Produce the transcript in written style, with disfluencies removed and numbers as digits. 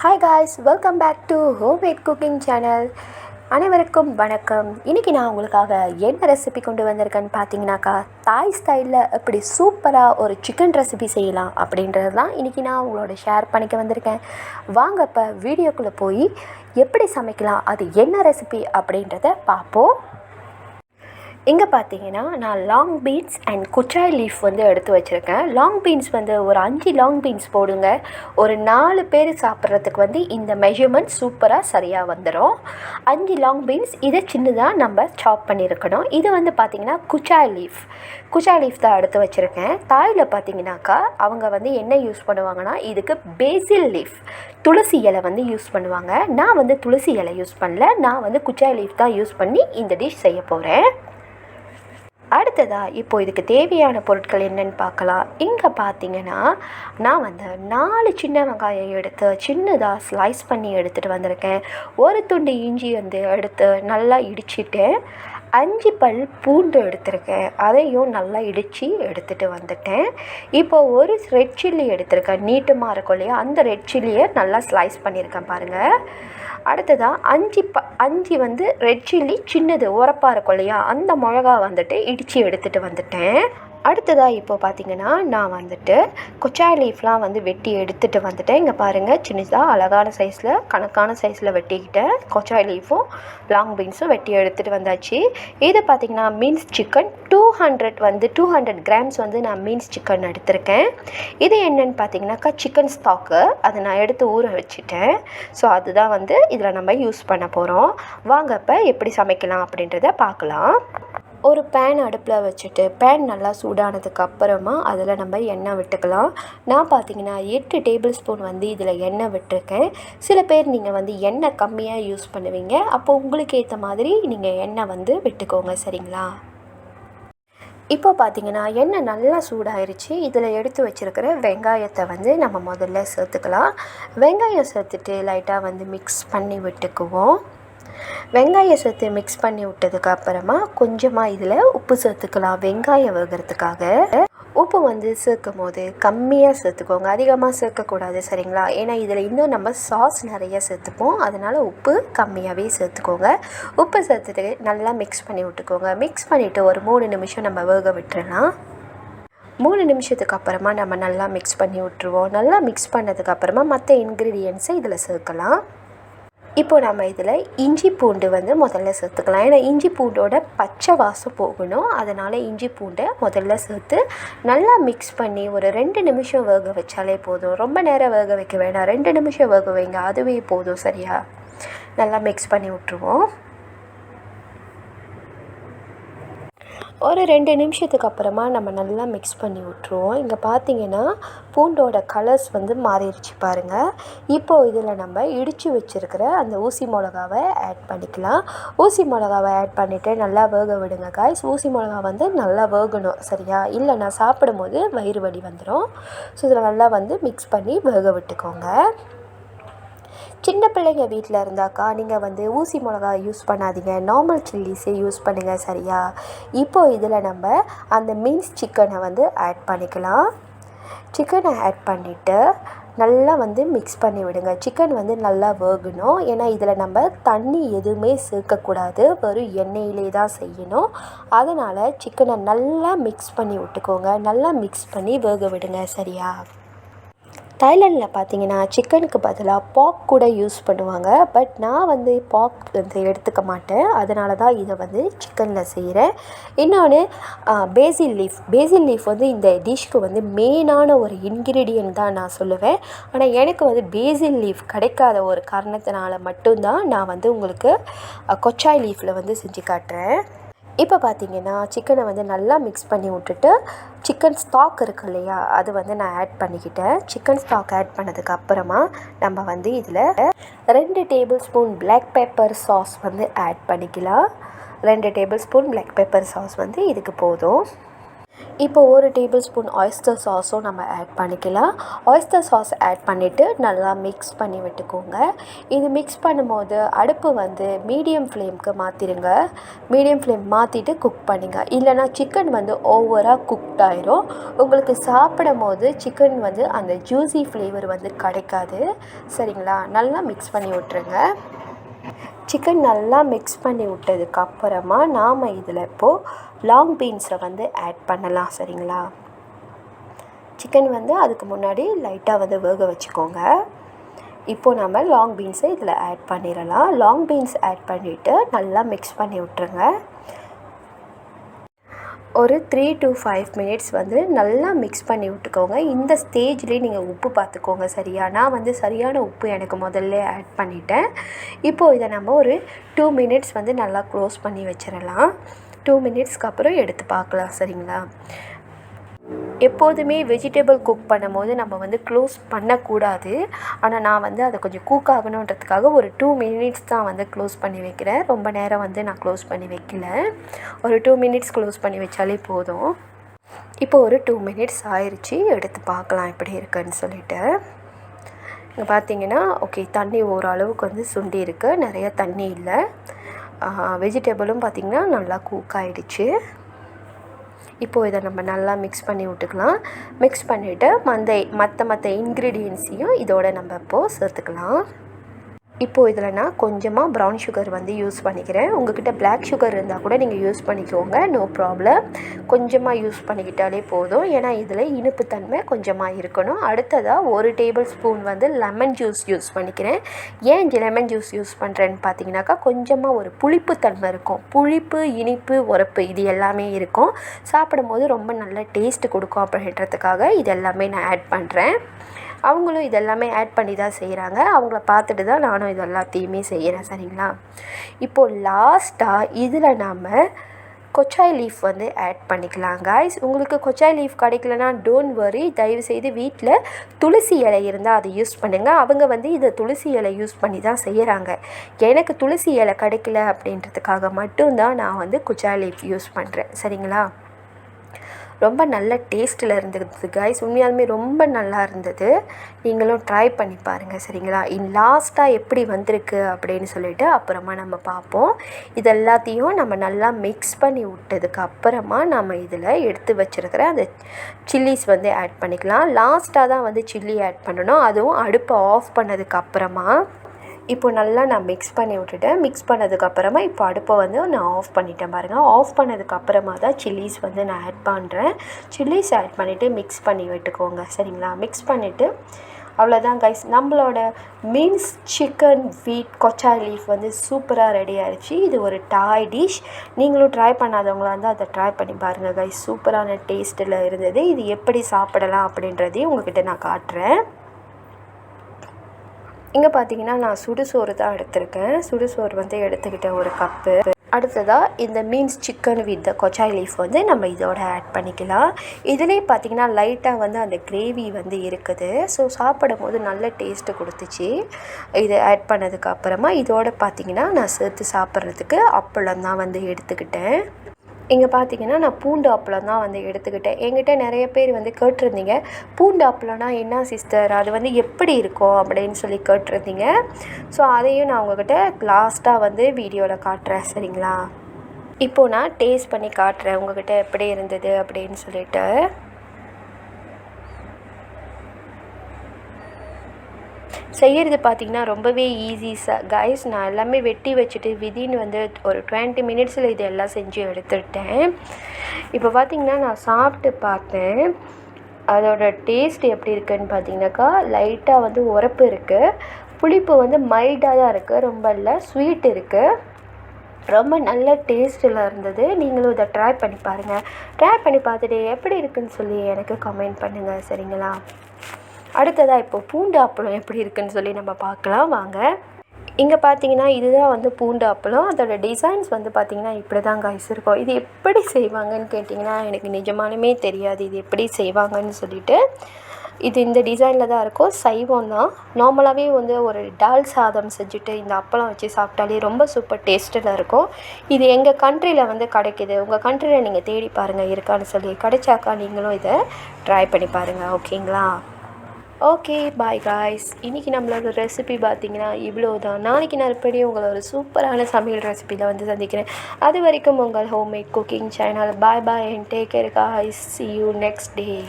Hi guys, welcome back to homemade cooking channel. அனைவருக்கும் வணக்கம். இன்றைக்கி நான் உங்களுக்காக என்ன ரெசிபி கொண்டு வந்திருக்கேன்னு பார்த்தீங்கன்னாக்கா, தாய் ஸ்டைலில் எப்படி சூப்பராக ஒரு சிக்கன் ரெசிபி செய்யலாம் அப்படின்றது தான் இன்றைக்கி நான் உங்களோட ஷேர் பண்ணிக்க வந்திருக்கேன். வாங்க இப்போ வீடியோக்குள்ளே போய் எப்படி சமைக்கலாம், அது என்ன ரெசிபி அப்படின்றத பார்ப்போம். இங்கே பார்த்தீங்கன்னா நான் long beans and kochai leaf எடுத்து வச்சுருக்கேன். லாங் பீன்ஸ் ஒரு 5 லாங் பீன்ஸ் போடுங்க. ஒரு 4 பேர் சாப்பிட்றதுக்கு இந்த மெஷர்மெண்ட் சூப்பராக சரியாக வந்துடும். 5 லாங் பீன்ஸ் இதை சின்னதாக நம்ம சாப் பண்ணியிருக்கணும். இது பார்த்திங்கன்னா kochai லீஃப் தான் எடுத்து வச்சுருக்கேன். தாயில் பார்த்திங்கனாக்கா அவங்க என்ன யூஸ் பண்ணுவாங்கன்னா, இதுக்கு பேசில் லீஃப், துளசி இலை யூஸ் பண்ணுவாங்க. நான் துளசி இலை யூஸ் பண்ணல, நான் kochai லீஃப் தான் யூஸ் பண்ணி இந்த டிஷ் செய்ய போகிறேன். அடுத்ததாக இப்போது இதுக்கு தேவையான பொருட்கள் என்னென்னு பார்க்கலாம். இங்கே பார்த்தீங்கன்னா நான் 4 சின்ன வெங்காயம் எடுத்து சின்னதாக ஸ்லைஸ் பண்ணி எடுத்துகிட்டு வந்திருக்கேன். ஒரு துண்டு இஞ்சி எடுத்து நல்லா இடிச்சிட்டேன். 5 பல் பூண்டு எடுத்திருக்கேன், அதையும் நல்லா இடித்து எடுத்துகிட்டு வந்துட்டேன். இப்போது ஒரு ரெட் சில்லி எடுத்திருக்கேன், நீட்டமாக இருக்கும் இல்லையா, அந்த ரெட் சில்லியை நல்லா ஸ்லைஸ் பண்ணியிருக்கேன் பாருங்கள். அடுத்ததாக 5 ரெட் சில்லி சின்னது உரப்பாக இருக்கும் இல்லையா, அந்த மிளகா இடித்து எடுத்துகிட்டு வந்துட்டேன். அடுத்ததாக இப்போது பார்த்திங்கன்னா நான் kochai லீஃப்லாம் வெட்டி எடுத்துகிட்டு வந்துட்டேன். இங்கே பாருங்கள், சின்னதாக அழகான சைஸில் கணக்கான சைஸில் வெட்டிக்கிட்டேன். kochai லீஃபும் லாங் பீன்ஸும் வெட்டி எடுத்துகிட்டு வந்தாச்சு. இது பார்த்திங்கன்னா மீன்ஸ் சிக்கன் 200 கிராம்ஸ் நான் மீன்ஸ் சிக்கன் எடுத்திருக்கேன். இது என்னென்னு பார்த்தீங்கன்னாக்கா சிக்கன் ஸ்டாக்கு, அதை நான் எடுத்து ஊற வச்சுட்டேன். ஸோ அதுதான் இதில் நம்ம யூஸ் பண்ண போகிறோம். வாங்க இப்போ எப்படி சமைக்கலாம் அப்படின்றத பார்க்கலாம். ஒரு பேன் அடுப்பில் வச்சுட்டு பேன் நல்லா சூடானதுக்கு அப்புறமா அதில் நம்ம எண்ணெய் விட்டுக்கலாம். நான் பார்த்தீங்கன்னா 8 டேபிள் ஸ்பூன் இதில் எண்ணெய் விட்டுருக்கேன். சில பேர் நீங்கள் எண்ணெய் கம்மியாக யூஸ் பண்ணுவீங்க, அப்போ உங்களுக்கு ஏற்ற மாதிரி நீங்கள் எண்ணெய் விட்டுக்கோங்க, சரிங்களா? இப்போ பார்த்தீங்கன்னா எண்ணெய் நல்லா சூடாயிருச்சு. இதில் எடுத்து வச்சுருக்கிற வெங்காயத்தை நம்ம முதல்ல சேர்த்துக்கலாம். வெங்காயம் சேர்த்துட்டு லைட்டாக மிக்ஸ் பண்ணி விட்டுக்குவோம். வெங்காயம் சேர்த்து மிக்ஸ் பண்ணி விட்டதுக்கு அப்புறமா கொஞ்சமாக இதில் உப்பு சேர்த்துக்கலாம். வெங்காயம் வேகிறதுக்காக உப்பு சேர்க்கும் போது கம்மியாக சேர்த்துக்கோங்க, அதிகமாக சேர்க்கக்கூடாது, சரிங்களா? ஏன்னா இதில் இன்னும் நம்ம சாஸ் நிறைய சேர்த்துப்போம், அதனால் உப்பு கம்மியாகவே சேர்த்துக்கோங்க. உப்பு சேர்த்துட்டு நல்லா மிக்ஸ் பண்ணி விட்டுக்கோங்க. மிக்ஸ் பண்ணிவிட்டு ஒரு 3 நிமிஷம் நம்ம வேக விட்டுறலாம். 3 நிமிஷத்துக்கு அப்புறமா நம்ம நல்லா மிக்ஸ் பண்ணி விட்டுருவோம். நல்லா மிக்ஸ் பண்ணதுக்கப்புறமா மற்ற இன்க்ரீடியன்ட்ஸை இதில் சேர்க்கலாம். இப்போது நம்ம இதில் இஞ்சி பூண்டு முதல்ல சேர்த்துக்கலாம். ஏன்னா இஞ்சி பூண்டோட பச்சை வாசம் போகணும், அதனால் இஞ்சி பூண்டை முதல்ல சேர்த்து நல்லா மிக்ஸ் பண்ணி ஒரு 2 நிமிஷம் வேக வச்சாலே போதும். ரொம்ப நேரம் வேக வைக்க வேண்டாம், 2 நிமிஷம் வேக வைங்க, அதுவே போதும், சரியா? நல்லா மிக்ஸ் பண்ணி விட்ருவோம். ஒரு 2 நிமிஷத்துக்கு அப்புறமா நம்ம நல்லா மிக்ஸ் பண்ணி விட்ருவோம். இங்கே பார்த்தீங்கன்னா பூண்டோட கலர்ஸ் மாறிடுச்சு பாருங்கள். இப்போது இதில் நம்ம இடித்து வச்சுருக்கிற அந்த ஊசி மிளகாவை ஆட் பண்ணிக்கலாம். ஊசி மிளகாவை ஆட் பண்ணிவிட்டு நல்லா வேக விடுங்க காய்ஸ். ஊசி மிளகா நல்லா வேகணும், சரியா? இல்லைன்னா சாப்பிடும்போது வயிறு வலி வந்துடும். ஸோ இதில் நல்லா மிக்ஸ் பண்ணி வேக விட்டுக்கோங்க. சின்ன பிள்ளைங்க வீட்டில் இருந்தாக்கா நீங்கள் ஊசி மிளகா யூஸ் பண்ணாதீங்க, நார்மல் சில்லிஸே யூஸ் பண்ணுங்கள், சரியா? இப்போது இதில் நம்ம அந்த மீன்ஸ் சிக்கனை ஆட் பண்ணிக்கலாம். சிக்கனை ஆட் பண்ணிவிட்டு நல்லா மிக்ஸ் பண்ணி விடுங்க. சிக்கன் நல்லா வேகணும், ஏன்னா இதில் நம்ம தண்ணி எதுவுமே சேர்க்கக்கூடாது, வெறும் எண்ணெயிலே தான் செய்யணும். அதனால் சிக்கனை நல்லா மிக்ஸ் பண்ணி விட்டுக்கோங்க. நல்லா மிக்ஸ் பண்ணி வேக விடுங்க, சரியா? தாய்லாண்டில் பார்த்தீங்கன்னா சிக்கனுக்கு பதிலாக பாக் கூட யூஸ் பண்ணுவாங்க. பட் நான் பாக் எடுத்துக்க மாட்டேன், அதனால தான் இதை சிக்கனில் செய்கிறேன். இன்னொன்று பேசில் லீஃப் இந்த டிஷ்க்கு மெயினான ஒரு இன்க்ரீடியன்ட் தான் நான் சொல்லுவேன். ஆனால் எனக்கு பேசில் லீஃப் கிடைக்காத ஒரு காரணத்தினால மட்டும்தான் நான் உங்களுக்கு kochai லீஃபில் செஞ்சு காட்டுறேன். இப்போ பார்த்தீங்கன்னா சிக்கனை நல்லா மிக்ஸ் பண்ணி விட்டுட்டு சிக்கன் ஸ்டாக் இருக்கு இல்லையா, அது நான் ஆட் பண்ணிக்கிட்டேன். சிக்கன் ஸ்டாக் ஆட் பண்ணதுக்கு அப்புறமா நம்ம இதில் 2 tablespoon black pepper sauce add பண்ணிக்கலாம். 2 tablespoon black pepper sauce இதுக்கு போதும். இப்போ ஒரு டேபிள் ஸ்பூன் ஆயிஸ்டர் சாஸும் நம்ம ஆட் பண்ணிக்கலாம். ஆயிஸ்டர் சாஸ் ஆட் பண்ணிவிட்டு நல்லா மிக்ஸ் பண்ணி விட்டுக்கோங்க. இது மிக்ஸ் பண்ணும்போது அடுப்பு வந்து மீடியம் ஃப்ளேம்க்கு மாற்றிடுங்க. மீடியம் ஃப்ளேம் மாற்றிட்டு குக் பண்ணுங்க. இல்லைனா சிக்கன் வந்து ஓவராக குக்ட் ஆயிரும். உங்களுக்கு சாப்பிடும் போது சிக்கன் வந்து அந்த ஜூஸி ஃப்ளேவர் வந்து கிடைக்காது. சரிங்களா? நல்லா மிக்ஸ் பண்ணி விட்டுருங்க. சிக்கன் நல்லா மிக்ஸ் பண்ணி விட்டதுக்கப்புறமா நாம் இதில் இப்போது லாங் பீன்ஸை வந்து ஆட் பண்ணலாம். சரிங்களா? சிக்கன் வந்து அதுக்கு முன்னாடி லைட்டாக வந்து வேக வச்சுக்கோங்க. இப்போது நம்ம லாங் பீன்ஸை இதில் ஆட் பண்ணிடலாம். லாங் பீன்ஸ் ஆட் பண்ணிவிட்டு நல்லா மிக்ஸ் பண்ணி விட்டுருங்க. ஒரு 3 to 5 மினிட்ஸ் வந்து நல்லா மிக்ஸ் பண்ணி விட்டுக்கோங்க. இந்த ஸ்டேஜ்லேயே நீங்கள் உப்பு பார்த்துக்கோங்க. சரியா? நான் வந்து சரியான உப்பு எனக்கு முதல்ல ஆட் பண்ணிட்டேன். இப்போது இதை நம்ம ஒரு 2 மினிட்ஸ் வந்து நல்லா க்ளோஸ் பண்ணி வச்சிடலாம். 2 மினிட்ஸ்க்கு அப்புறம் எடுத்து பார்க்கலாம். சரிங்களா? எப்போதுமே வெஜிடபிள் குக் பண்ணும்போது நம்ம வந்து க்ளோஸ் பண்ணக்கூடாது. ஆனால் நான் வந்து அதை கொஞ்சம் குக் ஆகணுன்றதுக்காக ஒரு 2 மினிட்ஸ் தான் வந்து க்ளோஸ் பண்ணி வைக்கிறேன். ரொம்ப நேரம் வந்து நான் க்ளோஸ் பண்ணி வைக்கல. ஒரு 2 மினிட்ஸ் க்ளோஸ் பண்ணி வச்சாலே போதும். இப்போ ஒரு 2 மினிட்ஸ் ஆயிடுச்சு. எடுத்து பார்க்கலாம் எப்படி இருக்குன்னு சொல்லிட்டு. இங்கே பார்த்தீங்கன்னா ஓகே, தண்ணி ஓரளவுக்கு வந்து சுண்டி இருக்குது. நிறைய தண்ணி இல்லை. வெஜிடபிளும் பார்த்திங்கன்னா நல்லா குக் ஆகிடுச்சு. இப்போது இதை நம்ம நல்லா மிக்ஸ் பண்ணி விட்டுக்கலாம். மிக்ஸ் பண்ணிவிட்டு மற்ற இன்க்ரீடியன்ஸையும் இதோட நம்ம இப்போது சேர்த்துக்கலாம். இப்போது இதில் நான் கொஞ்சமாக ப்ரௌன் சுகர் வந்து யூஸ் பண்ணிக்கிறேன். உங்கள்கிட்ட பிளாக் சுகர் இருந்தால் கூட நீங்கள் யூஸ் பண்ணிக்கோங்க, நோ ப்ராப்ளம். கொஞ்சமாக யூஸ் பண்ணிக்கிட்டாலே போதும். ஏன்னா இதில் இனிப்புத்தன்மை கொஞ்சமாக இருக்கணும். அடுத்ததாக ஒரு டேபிள் ஸ்பூன் வந்து லெமன் ஜூஸ் யூஸ் பண்ணிக்கிறேன். ஏன் லெமன் ஜூஸ் யூஸ் பண்ணுறேன்னு பார்த்தீங்கன்னாக்கா கொஞ்சமாக ஒரு புளிப்புத்தன்மை இருக்கும். புளிப்பு, இனிப்பு, உரப்பு இது எல்லாமே இருக்கும். சாப்பிடும்போது ரொம்ப நல்ல டேஸ்ட்டு கொடுக்கும் அப்படின்றதுக்காக இது எல்லாமே நான் ஆட் பண்ணுறேன். அவங்களும் இதெல்லாமே ஆட் பண்ணி தான் செய்கிறாங்க. அவங்கள பார்த்துட்டு தான் நானும் இது எல்லாத்தையுமே செய்கிறேன். சரிங்களா? இப்போது லாஸ்ட்டாக இதில் நாம் கொச்சாய் லீஃப் வந்து ஆட் பண்ணிக்கலாம். காய்ஸ், உங்களுக்கு கொச்சாய் லீஃப் கிடைக்கலனா டோன்ட் வரி. தயவுசெய்து வீட்டில் துளசி இலை இருந்தால் அதை யூஸ் பண்ணுங்கள். அவங்க வந்து இதை துளசி இலை யூஸ் பண்ணி தான் செய்கிறாங்க. எனக்கு துளசி இலை கிடைக்கல அப்படின்றதுக்காக மட்டும்தான் நான் வந்து கொச்சாய் லீஃப் யூஸ் பண்ணுறேன். சரிங்களா? ரொம்ப நல்ல டேஸ்ட்டில் இருந்தது காய்ஸ். உண்மையாலுமே ரொம்ப நல்லா இருந்தது. நீங்களும் ட்ரை பண்ணி பாருங்கள். சரிங்களா? லாஸ்ட்டாக எப்படி வந்திருக்கு அப்படின்னு சொல்லிட்டு அப்புறமா நம்ம பார்ப்போம். இது எல்லாத்தையும் நம்ம நல்லா மிக்ஸ் பண்ணி விட்டதுக்கு அப்புறமா நம்ம இதில் எடுத்து வச்சுருக்கிற அந்த சில்லிஸ் வந்து ஆட் பண்ணிக்கலாம். லாஸ்ட்டாக தான் வந்து சில்லி ஆட் பண்ணணும். அதுவும் அடுப்பை ஆஃப் பண்ணதுக்கு அப்புறமா. இப்போ நல்லா நான் மிக்ஸ் பண்ணி விட்டுட்டேன். மிக்ஸ் பண்ணதுக்கப்புறமா இப்போ அடுப்பை வந்து நான் ஆஃப் பண்ணிட்டேன் பாருங்கள். ஆஃப் பண்ணதுக்கப்புறமா தான் சில்லிஸ் வந்து நான் ஆட் பண்ணுறேன். சில்லிஸ் ஆட் பண்ணிவிட்டு மிக்ஸ் பண்ணி விட்டுக்கோங்க. சரிங்களா? மிக்ஸ் பண்ணிவிட்டு அவ்வளோதான் கைஸ், நம்மளோட மீன்ஸ் சிக்கன் வீட் கொச்சாய் லீஃப் வந்து சூப்பராக ரெடி ஆகிடுச்சு. இது ஒரு டாய் டிஷ். நீங்களும் ட்ரை பண்ணாதவங்களா இருந்தால் அதை ட்ரை பண்ணி பாருங்கள் கைஸ். சூப்பரான டேஸ்ட்டில் இருந்தது. இது எப்படி சாப்பிடலாம் அப்படின்றதையும் உங்கள்கிட்ட நான் காட்டுறேன். இங்கே பார்த்தீங்கன்னா நான் சுடுசோறு தான் எடுத்திருக்கேன். சுடுசோறு வந்து எடுத்துக்கிட்டேன் ஒரு கப்பு. அடுத்ததாக இந்த மீன்ஸ் சிக்கன் வித் கொச்சாய் லீஃப் வந்து நம்ம இதோட ஆட் பண்ணிக்கலாம். இதுலேயே பார்த்திங்கன்னா லைட்டாக வந்து அந்த கிரேவி வந்து இருக்குது. ஸோ சாப்பிடும் போது நல்ல டேஸ்ட்டு கொடுத்துச்சு. இது ஆட் பண்ணதுக்கு அப்புறமா இதோட பார்த்திங்கன்னா நான் சேர்த்து சாப்பிட்றதுக்கு அப்பளம் தான் வந்து எடுத்துக்கிட்டேன். இங்கே பார்த்தீங்கன்னா நான் பூண்டு அப்பளம் தான் வந்து எடுத்துக்கிட்டேன். என்கிட்ட நிறைய பேர் வந்து கேட்டிருந்தீங்க, பூண்டு அப்பளம்னா என்ன சிஸ்டர், அது வந்து எப்படி இருக்கும் அப்படின்னு சொல்லி கேட்டிருந்தீங்க. ஸோ அதையும் நான் உங்கள்கிட்ட லாஸ்ட்டாக வந்து வீடியோவில் காட்டுறேன். சரிங்களா? இப்போது நான் டேஸ்ட் பண்ணி காட்டுறேன் உங்கள்கிட்ட எப்படி இருந்தது அப்படின்னு சொல்லிட்டு. செய்கிறது பார்த்திங்கன்னா ரொம்பவே ஈஸி கைஸ். நான் எல்லாமே வெட்டி வச்சுட்டு விதின் வந்து ஒரு 20 மினிட்ஸில் இது எல்லாம் செஞ்சு எடுத்துட்டேன். இப்போ பார்த்திங்கன்னா நான் சாப்பிட்டு பார்த்தேன். அதோட டேஸ்ட் எப்படி இருக்குதுன்னு பார்த்தீங்கன்னாக்கா லைட்டாக வந்து உரப்பு இருக்குது, புளிப்பு வந்து மைல்டாக தான் இருக்குது, ரொம்ப இல்லை, ஸ்வீட் இருக்குது. ரொம்ப நல்ல டேஸ்ட்டில் இருந்தது. நீங்களும் இதை ட்ரை பண்ணி பாருங்கள். ட்ரை பண்ணி பார்த்துட்டு எப்படி இருக்குதுன்னு சொல்லி எனக்கு கமெண்ட் பண்ணுங்கள். சரிங்களா? அடுத்ததாக இப்போ பூண்டு அப்பளம் எப்படி இருக்குதுன்னு சொல்லி நம்ம பார்க்கலாம் வாங்க. இங்கே பார்த்தீங்கன்னா இதுதான் வந்து பூண்டு அப்பளம். அதோட டிசைன்ஸ் வந்து பார்த்திங்கன்னா இப்படி தான் கைஸ் இருக்கும். இது எப்படி செய்வாங்கன்னு கேட்டிங்கன்னா எனக்கு நிஜமாலுமே தெரியாது இது எப்படி செய்வாங்கன்னு சொல்லிட்டு. இது இந்த டிசைனில் தான் இருக்கும். சைவம் தான். நார்மலாகவே வந்து ஒரு டால் சாதம் செஞ்சுட்டு இந்த அப்பளம் வச்சு சாப்பிட்டாலே ரொம்ப சூப்பர் டேஸ்ட்டில் இருக்கும். இது எங்கள் கண்ட்ரியில் வந்து கிடைக்கிது. உங்கள் கண்ட்ரியில் நீங்கள் தேடி பாருங்கள் இருக்கான்னு சொல்லி. கிடைச்சாக்கா நீங்களும் இதை ட்ரை பண்ணி பாருங்கள். ஓகேங்களா? Okay bye guys. இன்றைக்கி நம்மளோட ரெசிபி பார்த்திங்கன்னா இவ்வளோ தான். நாளைக்கு நான் எப்படி உங்களை ஒரு சூப்பரான சமையல் ரெசிபியில் வந்து சந்திக்கிறேன். அது வரைக்கும் உங்கள் homemade cooking channel. Bye bye and take care guys. see you next day.